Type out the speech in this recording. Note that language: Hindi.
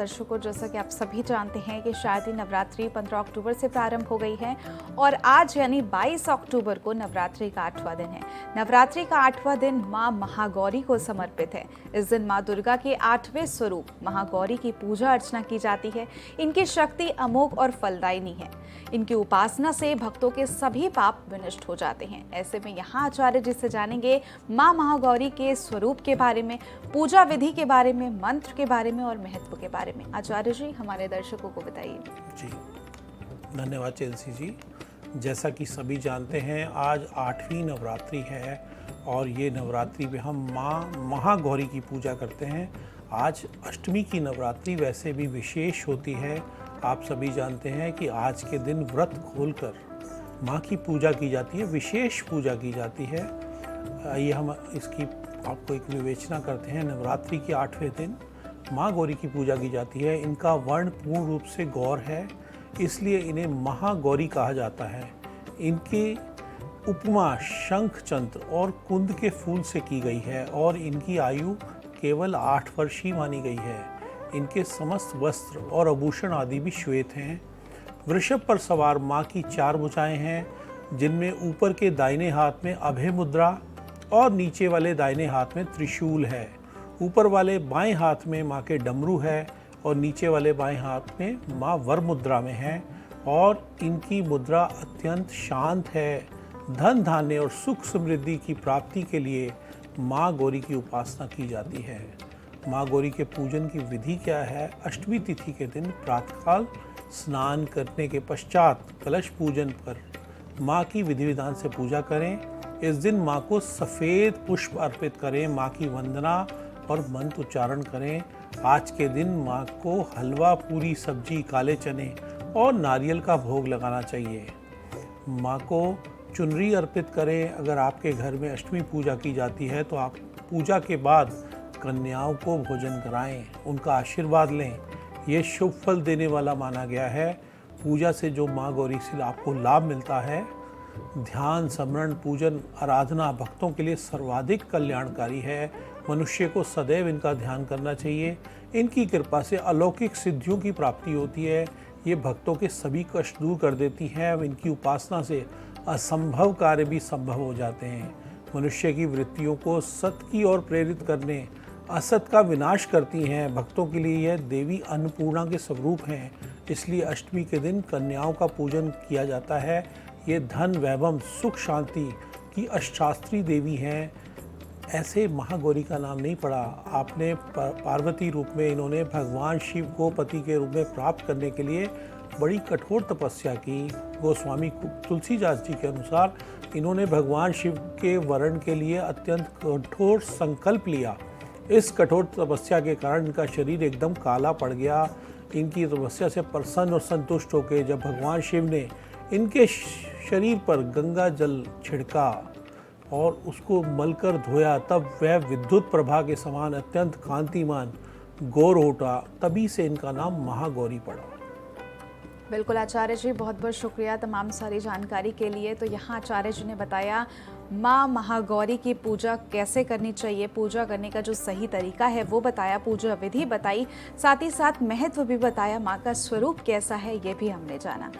दर्शकों, जैसा कि आप सभी जानते हैं कि शारदीय नवरात्रि 15 अक्टूबर से प्रारंभ हो गई है और आज यानी 22 अक्टूबर को नवरात्रि का 8वां दिन है। नवरात्रि का 8वां दिन मां महागौरी को समर्पित है। इस दिन मां दुर्गा के 8वें स्वरूप महागौरी की पूजा अर्चना की जाती है। इनकी शक्ति अमोघ और फलदायिनी है। इनकी उपासना से भक्तों के सभी पाप विनष्ट हो जाते हैं। ऐसे में यहाँ आचार्य जी से जानेंगे मां महागौरी के स्वरूप के बारे में, पूजा विधि के बारे में, मंत्र के बारे में और महत्व के बारे में। आचार्य जी, हमारे दर्शकों को बताइए। जी, धन्यवाद चेल्सी जी। जैसा कि सभी जानते हैं, आज 8वीं नवरात्रि है और ये नवरात्रि में हम मां महागौरी की पूजा करते हैं। आज अष्टमी की नवरात्रि वैसे भी विशेष होती है। आप सभी जानते हैं कि आज के दिन व्रत खोलकर माँ की पूजा की जाती है, विशेष पूजा की जाती है। आइए हम इसकी आपको एक विवेचना करते हैं। नवरात्रि के 8वें दिन माँ गौरी की पूजा की जाती है। इनका वर्ण पूर्ण रूप से गौर है, इसलिए इन्हें महागौरी कहा जाता है। इनकी उपमा शंख चंद्र और कुंद के फूल से की गई है और इनकी आयु केवल 8 वर्ष ही मानी गई है। इनके समस्त वस्त्र और आभूषण आदि भी श्वेत हैं। वृषभ पर सवार माँ की 4 भुजाएं हैं, जिनमें ऊपर के दाहिने हाथ में अभय मुद्रा और नीचे वाले दाहिने हाथ में त्रिशूल है। ऊपर वाले बाएं हाथ में माँ के डमरू है और नीचे वाले बाएं हाथ में माँ वर मुद्रा में है और इनकी मुद्रा अत्यंत शांत है। धन धान्य और सुख समृद्धि की प्राप्ति के लिए माँ गौरी की उपासना की जाती है। माँ गौरी के पूजन की विधि क्या है? अष्टमी तिथि के दिन प्रातःकाल स्नान करने के पश्चात कलश पूजन पर माँ की विधि विधान से पूजा करें। इस दिन माँ को सफ़ेद पुष्प अर्पित करें, माँ की वंदना और मंत्र उच्चारण करें। आज के दिन माँ को हलवा, पूरी, सब्जी, काले चने और नारियल का भोग लगाना चाहिए। माँ को चुनरी अर्पित करें। अगर आपके घर में अष्टमी पूजा की जाती है तो आप पूजा के बाद कन्याओं को भोजन कराएं, उनका आशीर्वाद लें। ये शुभ फल देने वाला माना गया है। पूजा से जो माँ गौरी से आपको लाभ मिलता है, ध्यान, स्मरण, पूजन, आराधना भक्तों के लिए सर्वाधिक कल्याणकारी है। मनुष्य को सदैव इनका ध्यान करना चाहिए। इनकी कृपा से अलौकिक सिद्धियों की प्राप्ति होती है। ये भक्तों के सभी कष्ट दूर कर देती हैं। अब इनकी उपासना से असंभव कार्य भी संभव हो जाते हैं। मनुष्य की वृत्तियों को सत्य की ओर प्रेरित करने, असत का विनाश करती हैं। भक्तों के लिए यह देवी अन्नपूर्णा के स्वरूप हैं, इसलिए अष्टमी के दिन कन्याओं का पूजन किया जाता है। ये धन, वैभव, सुख, शांति की अष्टशास्त्री देवी हैं। ऐसे महागौरी का नाम नहीं पड़ा। आपने पार्वती रूप में इन्होंने भगवान शिव को पति के रूप में प्राप्त करने के लिए बड़ी कठोर तपस्या की। गोस्वामी तुलसीदास जी के अनुसार इन्होंने भगवान शिव के वरण के लिए अत्यंत कठोर संकल्प लिया। इस कठोर तपस्या के कारण इनका शरीर एकदम काला पड़ गया। इनकी तपस्या से प्रसन्न और संतुष्ट होकर जब भगवान शिव ने इनके शरीर पर गंगा जल छिड़का और उसको मलकर धोया, तब वह विद्युत प्रभा के समान अत्यंत कांतिमान गौर उठा। तभी से इनका नाम महागौरी पड़ा। बिल्कुल आचार्य जी, बहुत बहुत शुक्रिया तमाम सारी जानकारी के लिए। तो यहाँ आचार्य जी ने बताया माँ महागौरी की पूजा कैसे करनी चाहिए, पूजा करने का जो सही तरीका है वो बताया, पूजा विधि बताई, साथ ही साथ महत्व भी बताया, माँ का स्वरूप कैसा है ये भी हमने जाना।